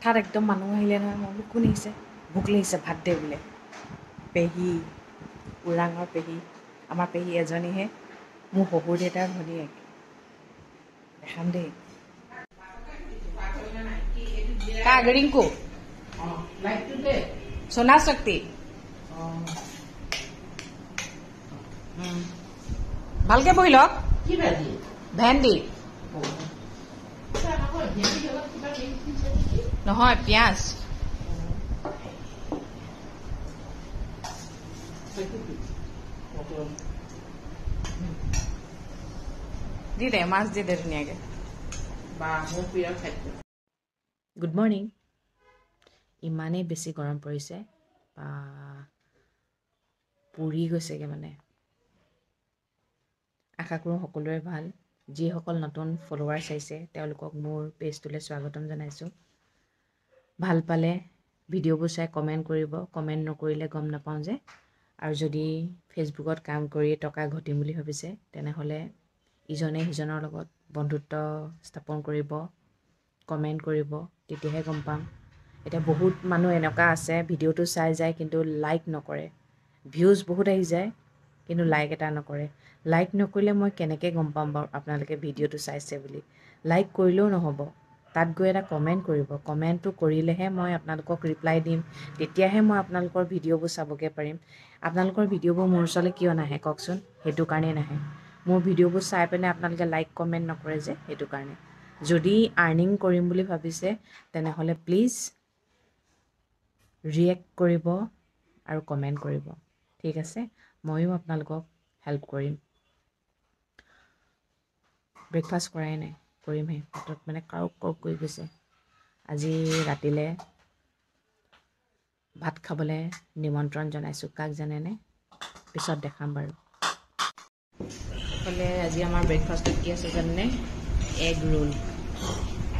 হঠাৎ একদম মানুহ আহিলে নহয় মই বোলো কোন আহিছে ভোক লাগিছে ভাত দে বোলে পেহী ওৰাঙৰ পেহী আমাৰ পেহী এজনীহে মোৰ শহুৰ দেউতাৰ ভনীয়েক দেখাম দেই কাক ৰিংকু সোনা শক্তি ভালকে বহি লওক ভেন্দি নহয় পিঁয়াজ দি দে মাছ দি দে ধুনীয়াকে গুড মৰ্ণিং ইমানেই বেছি গৰম পৰিছে বা পুৰি গৈছেগৈ মানে আশা কৰোঁ সকলোৰে ভাল যিসকল নতুন ফলোৱাৰ্ছ আহিছে তেওঁলোকক মোৰ পেজটোলৈ স্বাগতম জনাইছোঁ ভাল পালে ভিডিঅ'বোৰ চাই কমেণ্ট কৰিব কমেণ্ট নকৰিলে গম নাপাওঁ যে আৰু যদি ফেচবুকত কাম কৰি টকা ঘটিম বুলি ভাবিছে তেনেহ'লে ইজনে সিজনৰ লগত বন্ধুত্ব স্থাপন কৰিব কমেণ্ট কৰিব তেতিয়াহে গম পাম এতিয়া বহুত মানুহ এনেকুৱা আছে ভিডিঅ'টো চাই যায় কিন্তু লাইক নকৰে ভিউজ বহুত আহি যায় কিন্তু লাইক এটা নকৰে লাইক নকৰিলে মই কেনেকৈ গম পাম বাৰু আপোনালোকে ভিডিঅ'টো চাইছে বুলি লাইক কৰিলেও নহ'ব তাত গৈ এটা কমেণ্ট কৰিব কমেণ্টটো কৰিলেহে মই আপোনালোকক ৰিপ্লাই দিম তেতিয়াহে মই আপোনালোকৰ ভিডিঅ'বোৰ চাবগৈ পাৰিম আপোনালোকৰ ভিডিঅ'বোৰ মোৰ ওচৰলৈ কিয় নাহে কওকচোন সেইটো কাৰণেই নাহে মোৰ ভিডিঅ'বোৰ চাই পিনে আপোনালোকে লাইক কমেণ্ট নকৰে যে সেইটো কাৰণে যদি আৰ্নিং কৰিম বুলি ভাবিছে তেনেহ'লে প্লিজ ৰিয়েক্ট কৰিব আৰু কমেণ্ট কৰিব ঠিক আছে ময়ো আপোনালোকক হেল্প কৰিম ব্ৰেকফাষ্ট কৰাই নাই কৰিমহে পেটত মানে কাৰুক কৰি গৈছে আজি ৰাতিলৈ ভাত খাবলৈ নিমন্ত্ৰণ জনাইছোঁ কাক জানেনে পিছত দেখাম বাৰু এইফালে আজি আমাৰ ব্ৰেকফাষ্টত কি আছে জানেনে এগ ৰোল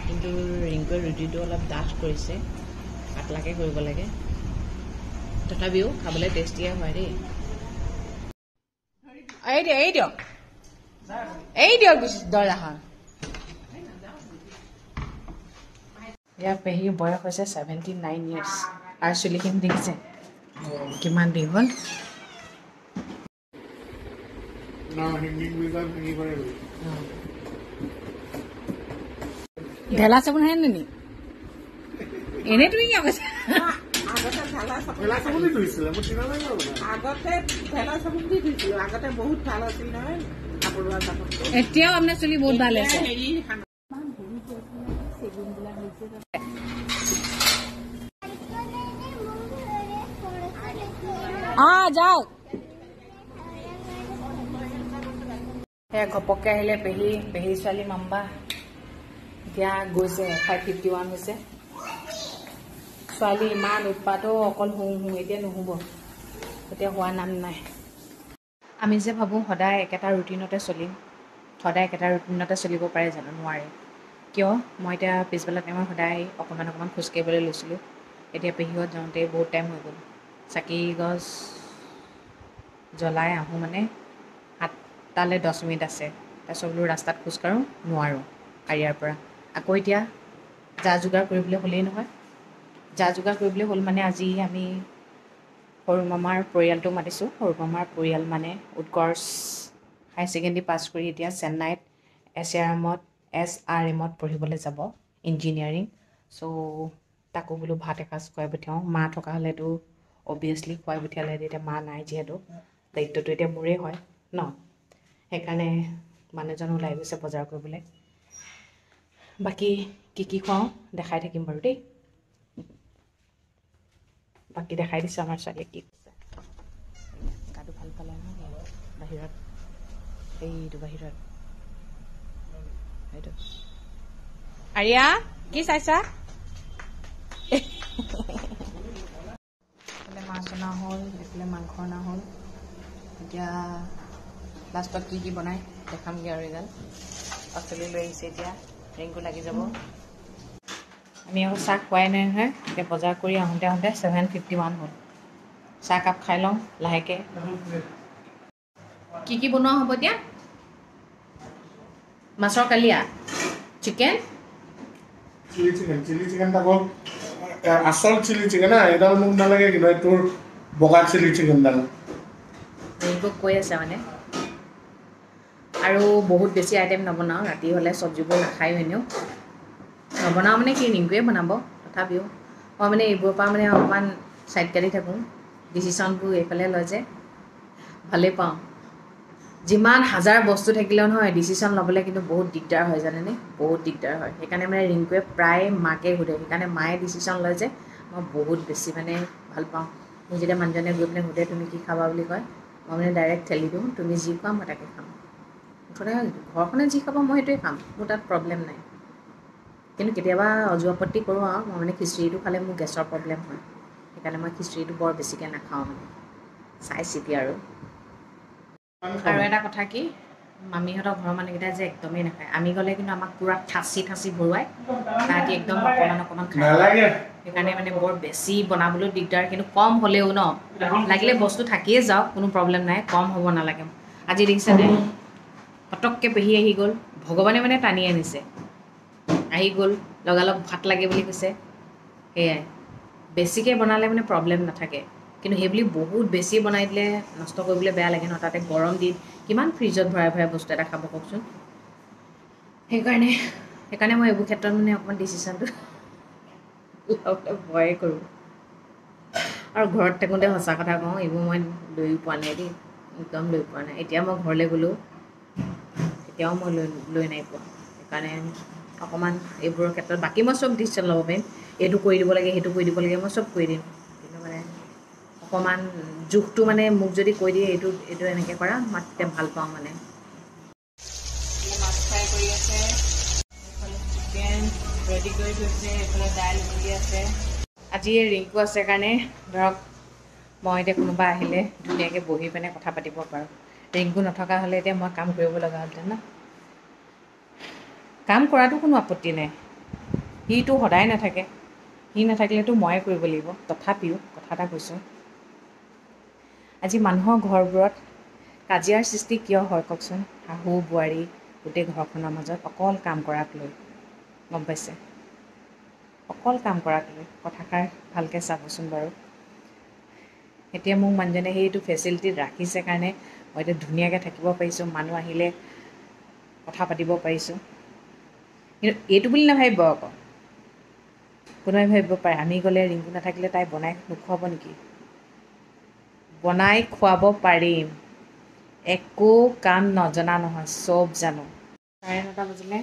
কিন্তু ৰিংকুৱে ৰুটিটো অলপ ডাঠ কৰিছে পাতলাকৈ কৰিব লাগে তথাপিও খাবলৈ টেষ্টিয়ে হয় দেই এই দিয়ক দৰ্জাখন ইয়াৰ পেহীৰ বয়স হৈছে 79 years আৰু চুলিখিনি দেখিছে কিমান দীঘল ঢেলা চাবোন হে নি এনেই তুমি কিয় কৈছা এতিয়াও আপোনাৰ চুলি বহুত ভাল আছে যাওক সেয়া ঘপককৈ আহিলে পেহী ছোৱালী মাম্বা এতিয়া গৈছে 551 হৈছে ছোৱালী ইমান উৎপাতো অকল শুওঁ এতিয়া নুশুব এতিয়া হোৱা নাম নাই আমি যে ভাবোঁ সদায় একেটা ৰুটিনতে চলিম সদায় একেটা ৰুটিনতে চলিব পাৰে জানো নোৱাৰে কিয় মই এতিয়া পিছবেলা টাইমত সদায় অকণমান খোজকাঢ়িবলৈ লৈছিলোঁ এতিয়া পেহীহঁত যাওঁতে বহুত টাইম হৈ গ'ল চাকি গছ জ্বলাই আহোঁ মানে 7টালৈ 10 মিনিট আছে তাৰপিছত বোলো ৰাস্তাত খোজকাঢ়োঁ নোৱাৰোঁ কাৰিয়াৰ পৰা আকৌ এতিয়া যা যোগাৰ কৰিবলৈ হ'লেই নহয় যা যোগাৰ কৰিবলৈ হ'ল মানে আজি আমি সৰু মামাৰ পৰিয়ালটো মাতিছোঁ সৰু মামাৰ পৰিয়াল মানে উৎকৰ্ষ হায়াৰ ছেকেণ্ডেৰী পাছ কৰি এতিয়া চেন্নাইত SRMত পঢ়িবলৈ যাব ইঞ্জিনিয়াৰিং চ' তাকো বোলো ভাত এসাঁজ খুৱাই পঠিয়াওঁ মা থকা হ'লেতো অভিয়াছলি খুৱাই পঠিয়ালে এতিয়া মা নাই যিহেতু দায়িত্বটো এতিয়া মোৰেই হয় ন সেইকাৰণে মানুহজন ওলাই গৈছে বজাৰ কৰিবলৈ বাকী কি খুৱাওঁ দেখাই থাকিম বাৰু দেই বাকী দেখাই দিছোঁ আমাৰ ছোৱালীয়ে কি কৈছে গাটো ভাল পালে নহয় বাহিৰত এইটো বাহিৰত এইটো আৰিয়া কি চাইছা এইফালে মাছ অনা হ'ল এইফালে মাংস অনা হ'ল এতিয়া লাষ্টত কি বনাই দেখামগৈ আৰু এডাল পাচলি লৈ আহিছে এতিয়া ৰিংকু লাগি যাব আমি আকৌ চাহ খোৱাই নাই নহয় এতিয়া বজাৰ কৰি আহোঁতে 7:51 হ'ল চাহ কাপ খাই লওঁ লাহেকৈ কি বনোৱা হ'ব এতিয়া মাছৰ কালিয়া চিকেন চিলি চিকেন আসল চিলি চিকেন না এডাল মোক নালাগে কিন্তু তোৰ বগা চিলি চিকেনডাল ৰিংকুক কৈ আছে মানে আৰু বহুত বেছি আইটেম নবনাওঁ ৰাতি হ'লে চব্জিবোৰ নাখায়ো এনেও নবনাওঁ মানে কি ৰিংকুৱে বনাব তথাপিও মই মানে এইবোৰৰ পৰা মানে অকণমান ছাইড কাটি থাকোঁ ডিচিশ্যনবোৰ এইফালে লয় যে ভালেই পাওঁ যিমান হাজাৰ বস্তু থাকিলেও নহয় ডিচিশ্যন ল'বলৈ কিন্তু বহুত দিগদাৰ হয় জানেনে বহুত দিগদাৰ হয় সেইকাৰণে মানে ৰিংকুৱে প্ৰায় মাকে সোধে সেইকাৰণে মায়ে ডিচিশ্যন লয় যে মই বহুত বেছি মানে ভাল পাওঁ মোক যেতিয়া মানুহজনে গৈ পিনে সোধে তুমি কি খাবা বুলি কয় মই মানে ডাইৰেক্ট ঠেলি দিওঁ তুমি যি খোৱা মই তাকে খাম মুঠতে ঘৰখনে যি খাব মই সেইটোৱে খাম মোৰ তাত প্ৰব্লেম নাই কিন্তু কেতিয়াবা অজু আপত্তি কৰোঁ আৰু মই মানে খিচিৰিটো খালে মোৰ গেছৰ প্ৰব্লেম হয় সেইকাৰণে মই খিচিৰিটো বৰ বেছিকৈ নাখাওঁ মানে চাই চিতি আৰু এটা কথা কি মামীহঁতৰ ঘৰৰ মানুহকেইটা যে একদমেই নাখায় আমি গ'লে কিন্তু আমাক পূৰা ঠাচি ঠাচি ভৰুৱাই তাহাঁতি একদম অকণমান অকণমান খায় সেইকাৰণে মানে বৰ বেছি বনাবলৈও দিগদাৰ কিন্তু কম হ'লেও ন লাগিলে বস্তু থাকিয়ে যাওক কোনো প্ৰব্লেম নাই কম হ'ব নালাগে আজি দেখিছেনে পটককৈ পেহী আহি গ'ল ভগৱানে মানে টানি আনিছে আহি গ'ল লগালগ ভাত লাগে বুলি কৈছে সেয়াই বেছিকৈ বনালে মানে প্ৰব্লেম নাথাকে কিন্তু সেইবুলি বহুত বেছি বনাই দিলে নষ্ট কৰিবলৈ বেয়া লাগে ন তাতে গৰম দিন কিমান ফ্ৰিজত ভৰাই ভৰাই বস্তু এটা খাব কওকচোন সেইকাৰণে মই এইবোৰ ক্ষেত্ৰত মানে অকণমান ডিচিশ্যনটো ল'বলৈ ভয়ে কৰোঁ আৰু ঘৰত থাকোঁতে সঁচা কথা কওঁ এইবোৰ মই লৈ পোৱা নাই দেই একদম লৈ পোৱা নাই এতিয়া মই ঘৰলৈ গ'লেও এতিয়াও মই লৈ নাই পোৱা সেইকাৰণে অকণমান এইবোৰৰ ক্ষেত্ৰত বাকী মই চব ডিচিশ্যন ল'ব পাৰিম এইটো কৰি দিব লাগে সেইটো কৰি দিব লাগে মই চব কৰি দিম কিন্তু মানে অকণমান জোখটো মানে মোক যদি কৈ দিয়ে এইটো এনেকৈ কৰা মই তেতিয়া ভাল পাওঁ মানে মাছ ফ্ৰাই কৰি আছে এইফালে চিকেন ৰেডি কৰি থৈছে এইফালে দাইল উতলি আছে আজি ৰিংকু আছে কাৰণে ধৰক মই এতিয়া কোনোবা আহিলে ধুনীয়াকৈ বহি পিনে কথা পাতিব পাৰোঁ ৰিংকু নথকা হ'লে এতিয়া মই কাম কৰিব লগা হ'লহেঁতেন ন কাম কৰাটো কোনো আপত্তি নাই সিটো সদায় নাথাকে সি নাথাকিলেতো ময়ে কৰিব লাগিব তথাপিও কথা এটা কৈছোঁ আজি মানুহৰ ঘৰবোৰত কাজিয়াৰ সৃষ্টি কিয় হয় কওকচোন শাহু বোৱাৰী গোটেই ঘৰখনৰ মাজত অকল কাম কৰাক লৈ গম পাইছে অকল কাম কৰাক লৈ কথাষাৰ ভালকৈ চাবচোন বাৰু এতিয়া মোক মানুহজনে সেইটো ফেচিলিটিত ৰাখিছে কাৰণে মই এতিয়া ধুনীয়াকৈ থাকিব পাৰিছোঁ মানুহ আহিলে কথা পাতিব পাৰিছোঁ কিন্তু এইটো বুলি নাভাবিব আকৌ কোনোবাই ভাবিব পাৰে আমি গ'লে ৰিংকু নাথাকিলে তাই বনাই নোখোৱাব নেকি বনাই খুৱাব পাৰিম একো কাম নজনা নহয় চব জানো 9:30 বাজিলে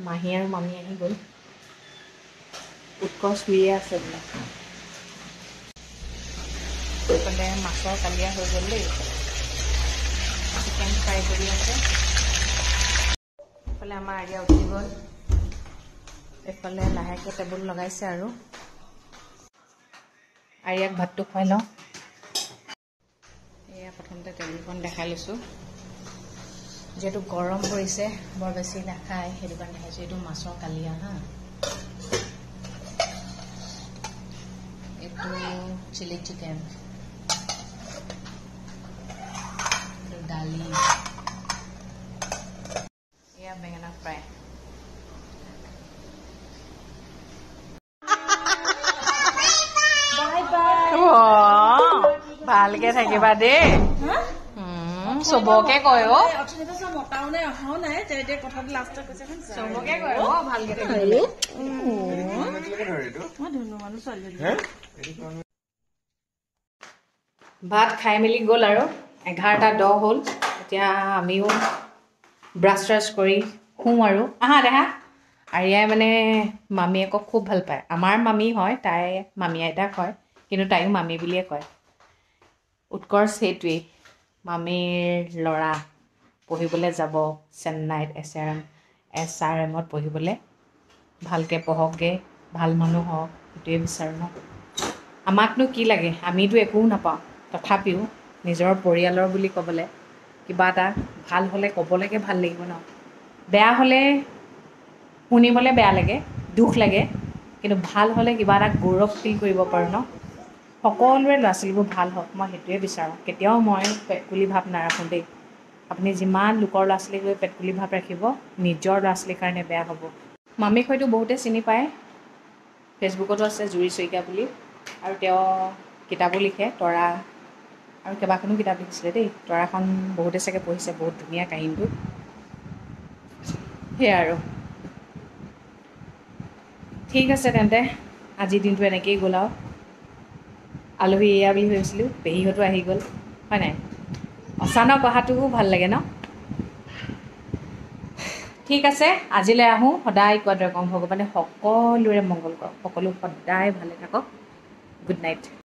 মাহী আৰু মামী আহি গ'ল উৎকৰ্ষ শুইয়ে আছে বোলে এইফালে মাছৰ কালিয়া হৈ গ'ল দেই চিকেন ফ্ৰাই কৰি আছে এইফালে আমাৰ আৰিয়া উঠি গ'ল এইফালে লাহেকৈ টেবুল লগাইছে আৰু আৰিয়াক ভাতটো খুৱাই লওঁ এয়া প্ৰথমতে টেবুলখন দেখাই লৈছোঁ যিহেতু গৰম পৰিছে বৰ বেছি নাখায় সেইটো কাৰণে দেখাইছোঁ এইটো মাছৰ কালিয়া হা এইটো চিলি চিকেন দালি এয়া বেঙেনা ফ্ৰাই ভালকে থাকিবা দেই চবকে কয় অ চবকে কয় অ ভালকে থাকিবা ভাত খাই মেলি গ'ল আৰু 11:10 হ'ল এতিয়া আমিও ব্ৰাছ ট্ৰাছ কৰি শুওঁ আৰু আহা দেহা আৰিয়াই মানে মামীয়েকক খুব ভাল পায় আমাৰ মামী হয় তাই মামী আইতাক হয় কিন্তু তাইও মামী বুলিয়ে কয় উৎকৰ্ষ সেইটোৱেই মামীৰ ল'ৰা পঢ়িবলৈ যাব চেন্নাইত SRMত পঢ়িবলৈ ভালকৈ পঢ়কগৈ ভাল মানুহ হওক সেইটোৱে বিচাৰোঁ ন আমাকনো কি লাগে আমিতো একো নাপাওঁ তথাপিও নিজৰ পৰিয়ালৰ বুলি ক'বলৈ কিবা এটা ভাল হ'লে ক'বলৈকে ভাল লাগিব ন বেয়া হ'লে শুনিবলৈ বেয়া লাগে দুখ লাগে কিন্তু ভাল হ'লে কিবা এটা গৌৰৱ ফিল কৰিব পাৰোঁ ন সকলোৰে ল'ৰা ছোৱালীবোৰ ভাল হওক মই সেইটোৱে বিচাৰোঁ কেতিয়াও মই পেটকুলি ভাৱ নাৰাখোঁ দেই আপুনি যিমান লোকৰ ল'ৰা ছোৱালীক লৈ পেটকুলি ভাৱ ৰাখিব নিজৰ ল'ৰা ছোৱালীৰ কাৰণে বেয়া হ'ব মামীক হয়তো বহুতে চিনি পায় ফেচবুকতো আছে জুৰি শইকীয়া বুলি, আৰু তেওঁ কিতাপো লিখে, তৰা আৰু কেইবাখনো কিতাপ লিখিছিলে দেই। তৰাখন বহুতে চাগে পঢ়িছে, বহুত ধুনীয়া কাহিনীটো। সেয়াই আৰু ঠিক আছে তেন্তে, আজিৰ দিনটো এনেকৈয়ে গ'ল আৰু। আলহী এয়া বুলি ভাবিছিলোঁ, পেহীহঁতো আহি গ'ল, হয় নাই? অচানক অহাটোও ভাল লাগে ন? ঠিক আছে, আজিলৈ আহোঁ। সদায় কোৱাৰ দৰে কওঁ, ভগৱানে সকলোৰে মংগল কৰক, সকলো সদায় ভালে থাকক। Good night.